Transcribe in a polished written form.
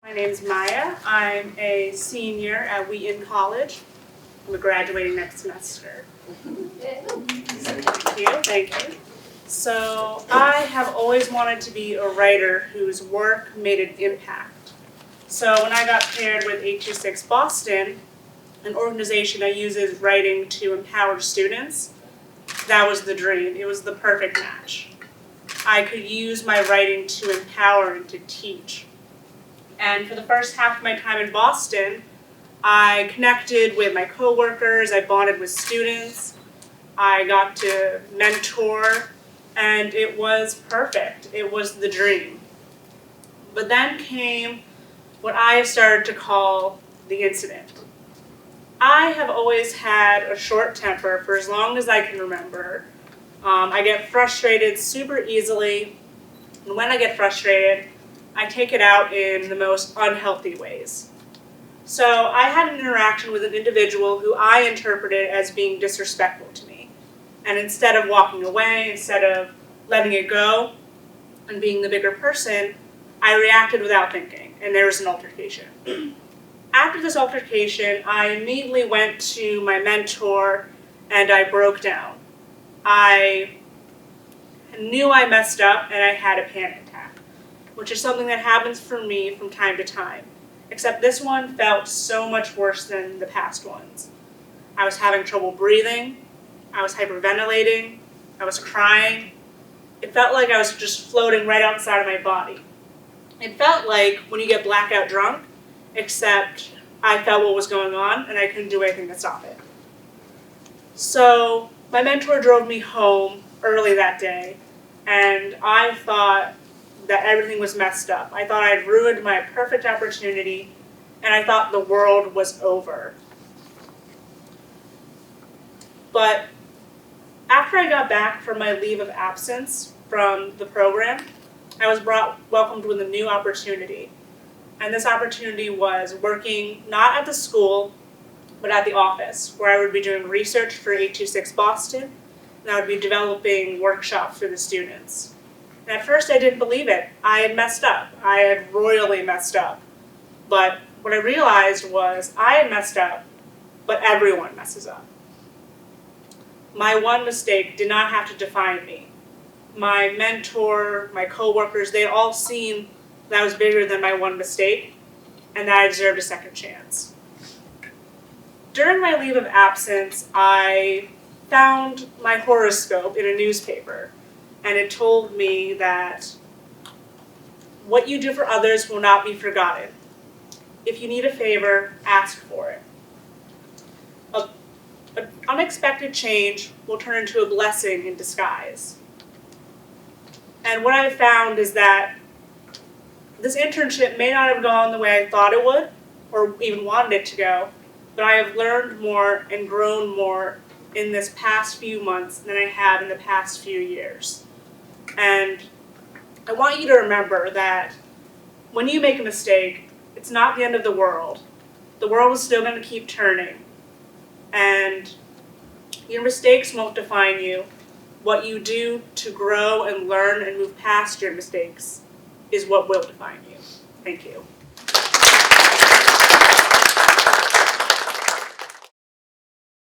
My name is Maya. I'm a senior at Wheaton College. I'm graduating next semester. Thank you. So I have always wanted to be a writer whose work made an impact. So when I got paired with 826 Boston, an organization that uses writing to empower students, that was the dream. It was the perfect match. I could use my writing to empower and to teach. And for the first half of my time in Boston, I connected with my coworkers, I bonded with students, I got to mentor, and it was perfect. It was the dream. But then came what I have started to call the incident. I have always had a short temper for as long as I can remember. I get frustrated super easily, and when I get frustrated, I take it out in the most unhealthy ways. So I had an interaction with an individual who I interpreted as being disrespectful to me. And instead of walking away, instead of letting it go and being the bigger person, I reacted without thinking, and there was an altercation. After this altercation, I immediately went to my mentor and I broke down. I knew I messed up and I had a panic attack, which is something that happens for me from time to time. Except this one felt so much worse than the past ones. I was having trouble breathing, I was hyperventilating, I was crying. It felt like I was just floating right outside of my body. It felt like when you get blackout drunk, except I felt what was going on and I couldn't do anything to stop it. So my mentor drove me home early that day, and I thought that everything was messed up. I thought I'd ruined my perfect opportunity, and I thought the world was over. But after I got back from my leave of absence from the program, I was welcomed with a new opportunity. And this opportunity was working not at the school, but at the office, where I would be doing research for 826 Boston, and I would be developing workshops for the students. And at first I didn't believe it. I had messed up. I had royally messed up. But what I realized was I had messed up, but everyone messes up. My one mistake did not have to define me. My mentor, my coworkers, they had all seen that I was bigger than my one mistake and that I deserved a second chance. During my leave of absence, I found my horoscope in a newspaper, and it told me that what you do for others will not be forgotten. If you need a favor, ask for it. An unexpected change will turn into a blessing in disguise. And what I found is that this internship may not have gone the way I thought it would, or even wanted it to go, but I have learned more and grown more in this past few months than I have in the past few years. And I want you to remember that when you make a mistake, it's not the end of the world. The world is still going to keep turning. And your mistakes won't define you. What you do to grow and learn and move past your mistakes is what will define you. Thank you.